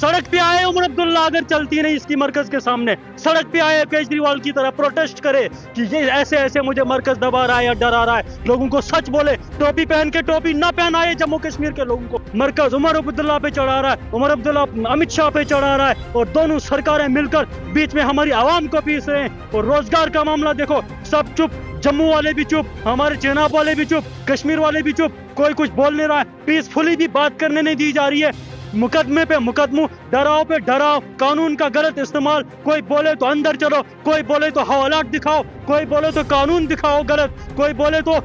सड़क पे आए उमर अब्दुल्ला अगर चलती नहीं इसकी मरकज के सामने, सड़क पे आए केजरीवाल की तरह प्रोटेस्ट करे कि ये ऐसे ऐसे मुझे मरकज दबा रहा है या डरा रहा है, लोगों को सच बोले, टोपी पहन के टोपी ना पहनाए जम्मू कश्मीर के लोगों को। मरकज उमर अब्दुल्ला पे चढ़ा रहा है, उमर अब्दुल्ला अमित शाह पे चढ़ा रहा है और दोनों सरकारें मिलकर बीच में हमारी आवाम को पीस रहे हैं। और रोजगार का मामला देखो, सब चुप, जम्मू वाले भी चुप, हमारे चेनाब वाले भी चुप, कश्मीर वाले भी चुप, कोई कुछ बोल नहीं रहा है, पीसफुली भी बात करने नहीं दी जा रही है। मुकदमे पे मुकदमों, डराव पे डराव, कानून का गलत इस्तेमाल, कोई बोले तो अंदर चलो, कोई बोले तो हवालात दिखाओ, कोई बोले तो कानून दिखाओ गलत, कोई बोले तो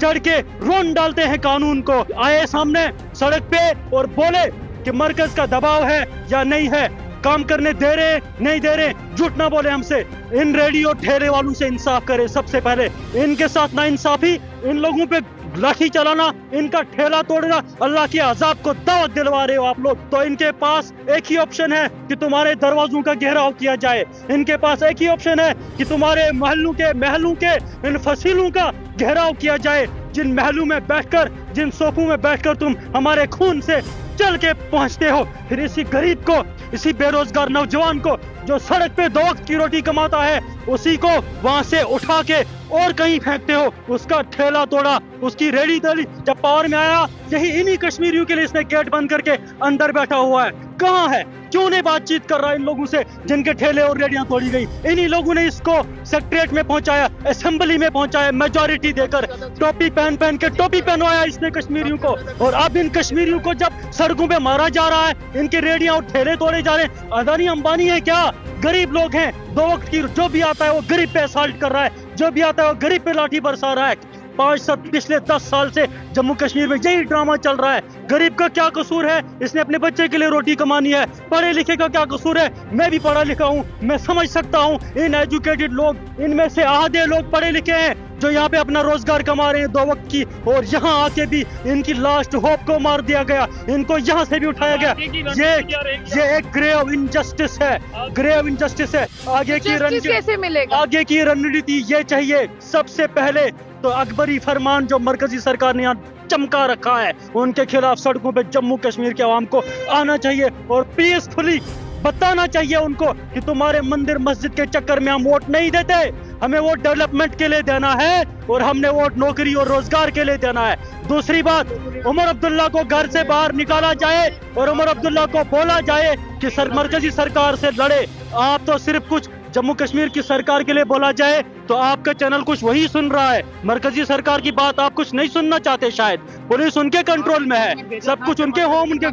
चढ़ के रोन डालते हैं कानून को। आए सामने सड़क पे और बोले कि मरकज का दबाव है या नहीं है, काम करने दे रहे नहीं दे रहे, झूठ ना बोले हमसे। इन रेडियो ठेले वालों से इंसाफ करे सबसे पहले, इनके साथ ना इंसाफी, इन लोगों पे लाठी चलाना, इनका ठेला तोड़ना, अल्लाह के अजाब को दावत दिलवा रहे हो आप लोग। तो इनके पास एक ही ऑप्शन है कि तुम्हारे दरवाजों का घेराव किया जाए, इनके पास एक ही ऑप्शन है कि तुम्हारे महलों के इन फसीलों का घेराव किया जाए, जिन महलों में बैठकर, जिन सोफों में बैठकर तुम हमारे खून से चल के पहुंचते हो। फिर इसी गरीब को, इसी बेरोजगार नौजवान को जो सड़क पे 2 वक्त की रोटी कमाता है, उसी को वहां से उठा के और कहीं फेंकते हो, उसका ठेला तोड़ा, उसकी रेडी तली। जब पावर में आया, यही इन्हीं कश्मीरियों के लिए इसने गेट बंद करके अंदर बैठा हुआ है। कहाँ है, क्यों नहीं बातचीत कर रहा इन लोगों से जिनके ठेले और रेडियां तोड़ी गई? इन्हीं लोगों ने इसको सेक्रेटरीट में पहुंचाया, असेंबली में पहुंचाया, मेजॉरिटी देकर, टोपी पहन के टोपी पहनवाया इसने कश्मीरियों को। और अब इन कश्मीरियों को जब सड़कों पे मारा जा रहा है, इनके रेडियां और ठेले तोड़े जा रहे हैं। अदानी अंबानी है क्या? गरीब लोग हैं, 2 वक्त की, जो भी आता है वो गरीब पे असल्ट कर रहा है, जो भी आता है वो गरीब पे लाठी बरसा रहा है। पिछले 10 साल से जम्मू कश्मीर में यही ड्रामा चल रहा है। गरीब का क्या कसूर है? इसने अपने बच्चे के लिए रोटी कमानी है। पढ़े लिखे का क्या कसूर है? मैं भी पढ़ा लिखा हूँ, मैं समझ सकता हूँ। इन एजुकेटेड लोग, इनमें से आधे लोग पढ़े लिखे हैं जो यहाँ पे अपना रोजगार कमा रहे हैं 2 वक्त की, और यहाँ आके भी इनकी लास्ट होप को मार दिया गया, इनको यहाँ से भी उठाया गया। ये एक ग्रेव इनजस्टिस है, ग्रेव इनजस्टिस है। आगे की रणनीति ये चाहिए। सबसे पहले तो अकबरी फरमान जो मरकजी सरकार ने यहाँ चमका रखा है, उनके खिलाफ सड़कों पे जम्मू कश्मीर के आवाम को आना चाहिए और पीसफुली बताना चाहिए उनको कि तुम्हारे मंदिर मस्जिद के चक्कर में हम वोट नहीं देते, हमें वोट डेवलपमेंट के लिए देना है और हमने वोट नौकरी और रोजगार के लिए देना है। दूसरी बात, उमर अब्दुल्ला को घर से बाहर निकाला जाए और उमर अब्दुल्ला को बोला जाए कि मरकजी सरकार से लड़े। आप तो सिर्फ कुछ जम्मू कश्मीर की सरकार के लिए बोला जाए तो आपका चैनल कुछ वही सुन रहा है, मरकजी सरकार की बात आप कुछ नहीं सुनना चाहते। शायद पुलिस उनके कंट्रोल में है, सब कुछ उनके होम, उनके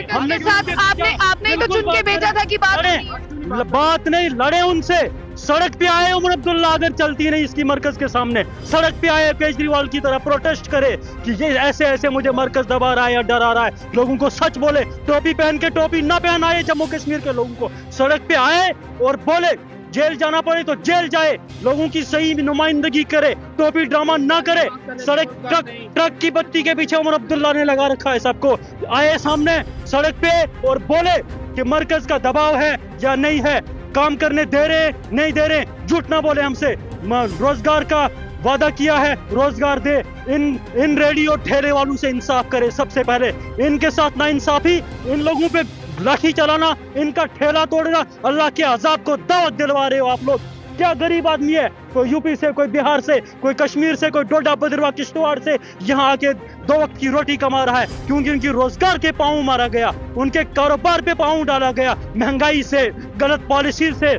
हमने साथ आपने तो चुन के भेजा था कि बात नहीं लड़े उनसे। सड़क पे आए उमर अब्दुल्ला अगर चलती नहीं इसकी मरकज के सामने, सड़क पे आए केजरीवाल की तरह प्रोटेस्ट करे कि ये ऐसे ऐसे मुझे मरकज दबा रहा है या डरा रहा है, लोगों को सच बोले, टोपी पहन के टोपी ना पहनाए जम्मू कश्मीर के लोगों को। सड़क पे आए और बोले जेल जाना पड़े तो जेल जाए, लोगों की सही नुमाइंदगी करे, टोपी ड्रामा ना करे। सड़क ट्रक की बत्ती के पीछे उमर अब्दुल्ला ने लगा रखा है सबको। आए सामने सड़क पे और बोले कि मरकज का दबाव है या नहीं है, काम करने दे रहे नहीं दे रहे, झूठ ना बोले हमसे। रोजगार का वादा किया है, रोजगार दे। इन रेडियो ठेले वालों से इंसाफ करे सबसे पहले, इनके साथ ना इंसाफी, इन लोगों पे लाठी चलाना, इनका ठेला तोड़ना, अल्लाह के अजाब को दावत दिलवा रहे हो आप लोग। क्या गरीब आदमी है, कोई यूपी से, कोई बिहार से, कोई कश्मीर से, कोई डोडा बदरवा किश्तवाड़ से यहाँ आके 2 वक्त की रोटी कमा रहा है, क्योंकि उनकी रोजगार के पांव मारा गया, उनके कारोबार पे पांव डाला गया, महंगाई से, गलत पॉलिसी से।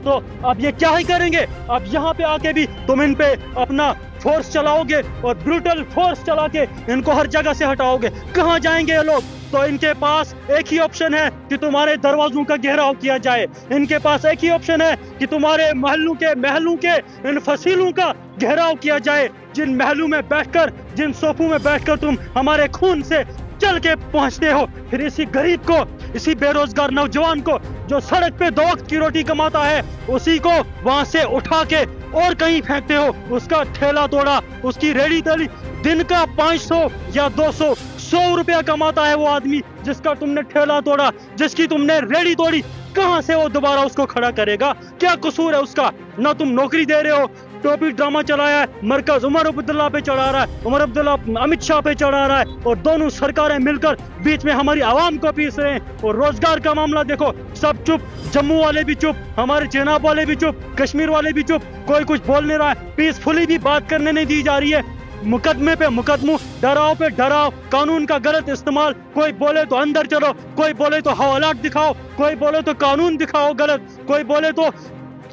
तो अब ये क्या ही करेंगे? अब यहाँ पे आके भी तुम इन पे अपना फोर्स चलाओगे और ब्रूटल फोर्स चला के इनको हर जगह से हटाओगे। कहाँ जाएंगे ये लोग? तो इनके पास एक ही ऑप्शन है कि तुम्हारे दरवाजों का घेराव किया जाए, इनके पास एक ही ऑप्शन है कि तुम्हारे महलों के इन फसीलों का घेराव किया जाए, जिन महलों में बैठकर, जिन सोफों में बैठकर तुम हमारे खून से चल के पहुंचते हो। फिर इसी गरीब को, इसी बेरोजगार नौजवान को जो सड़क पे 2 वक्त की रोटी कमाता है, उसी को वहां से उठा के और कहीं फेंकते हो, उसका ठेला तोड़ा, उसकी रेडी तली। दिन का 500 या 200 100 रुपया कमाता है वो आदमी जिसका तुमने ठेला तोड़ा, जिसकी तुमने रेडी तोड़ी। कहां से वो दोबारा उसको खड़ा करेगा? क्या कसूर है उसका? ना तुम नौकरी दे रहे हो, टोपी ड्रामा चलाया है, मरकज उमर अब्दुल्ला पे चढ़ा रहा है, उमर अब्दुल्ला अमित शाह पे चढ़ा रहा है, और दोनों सरकारें मिलकर बीच में हमारी आवाम को पीस रहे हैं। और रोजगार का मामला देखो, सब चुप, जम्मू वाले भी चुप, हमारे चेनाब वाले भी चुप, कश्मीर वाले भी चुप, कोई कुछ बोल नहीं रहा है, पीसफुली भी बात करने नहीं दी जा रही है। मुकदमे पे मुकदमों, डराव पे डराव, कानून का गलत इस्तेमाल, कोई बोले तो अंदर चलो, कोई बोले तो हवालात दिखाओ, कोई बोले तो कानून दिखाओ गलत, कोई बोले तो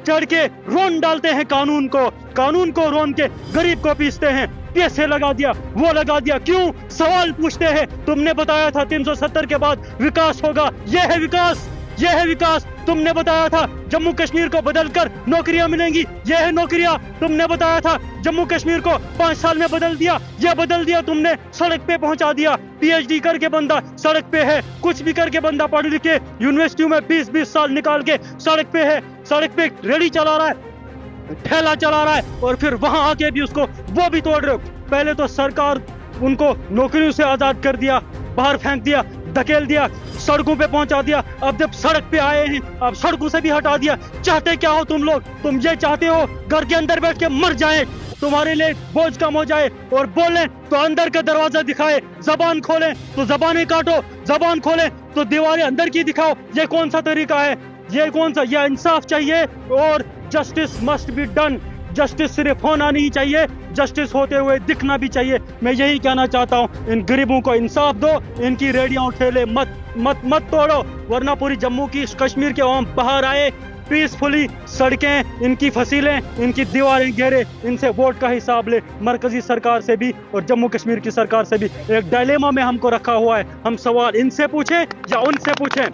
चढ़ के रोन डालते हैं कानून को रोन के गरीब को पीसते हैं। पैसे लगा दिया, वो लगा दिया, क्यों? सवाल पूछते हैं। तुमने बताया था 370 के बाद विकास होगा, ये है विकास, ये है विकास। तुमने बताया था जम्मू कश्मीर को बदलकर नौकरियां मिलेंगी, ये है नौकरियां। तुमने बताया था जम्मू कश्मीर को 5 साल में बदल दिया, ये बदल दिया तुमने, सड़क पे पहुंचा दिया। पीएचडी करके बंदा सड़क पे है, कुछ भी करके बंदा पढ़ लिख के यूनिवर्सिटी में 20-20 साल निकाल के सड़क पे है, सड़क पे रेडी चला रहा है, ठेला चला रहा है, और फिर वहां आके भी उसको वो भी तोड़ रहे हो। पहले तो सरकार उनको नौकरियों से आजाद कर दिया, बाहर फेंक दिया, धकेल दिया, सड़कों पे पहुंचा दिया। अब जब सड़क पे आए हैं, अब सड़कों से भी हटा दिया। चाहते क्या हो तुम लोग? तुम ये चाहते हो घर के अंदर बैठ के मर जाए, तुम्हारे लिए बोझ कम हो जाए, और बोलें तो अंदर का दरवाजा दिखाए, जबान खोलें तो जबानें काटो, जबान खोलें तो दीवारें अंदर की दिखाओ। ये कौन सा तरीका है? ये कौन सा? ये इंसाफ चाहिए, और justice must be done. Justice सिर्फ होना नहीं चाहिए, जस्टिस होते हुए दिखना भी चाहिए। मैं यही कहना चाहता हूँ, इन गरीबों को इंसाफ दो, इनकी रेडियां ठेले मत तोड़ो, वरना पूरी जम्मू की कश्मीर के आवाम बाहर आए पीसफुली, सड़कें, इनकी फसीलें, इनकी दीवारें घेरे, इनसे वोट का हिसाब ले। मरकजी सरकार से भी और जम्मू कश्मीर की सरकार से भी एक डायलेमा में हमको रखा हुआ है। हम सवाल इनसे पूछें या उनसे पूछें?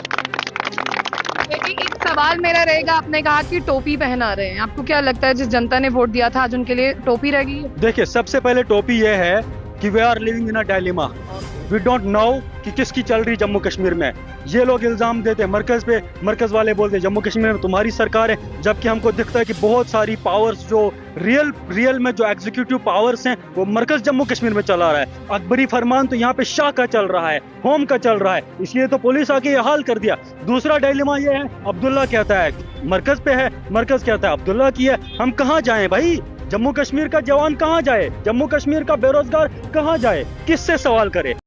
एक सवाल मेरा रहेगा, आपने कहा कि टोपी पहना रहे हैं, आपको क्या लगता है जिस जनता ने वोट दिया था आज उनके लिए टोपी रह गई है? देखिए, सबसे पहले टोपी ये है कि we are living in a dilemma, we don't know कि किसकी चल रही जम्मू कश्मीर में। ये लोग इल्जाम देते हैं मरकज पे, मरकज वाले बोलते हैं जम्मू कश्मीर में तुम्हारी सरकार है, जबकि हमको दिखता है कि बहुत सारी पावर्स जो रियल में जो एग्जीक्यूटिव पावर्स हैं वो मरकज जम्मू कश्मीर में चला रहा है। अकबरी फरमान तो यहाँ पे शाह का चल रहा है, होम का चल रहा है, इसलिए तो पुलिस आके ये हाल कर दिया। दूसरा डायलेमा ये है, अब्दुल्ला कहता है मरकज पे है, मरकज कहता है अब्दुल्ला की है। हम कहाँ जाएं भाई? जम्मू कश्मीर का जवान कहाँ जाए? जम्मू कश्मीर का बेरोजगार कहाँ जाए? किससे सवाल करे?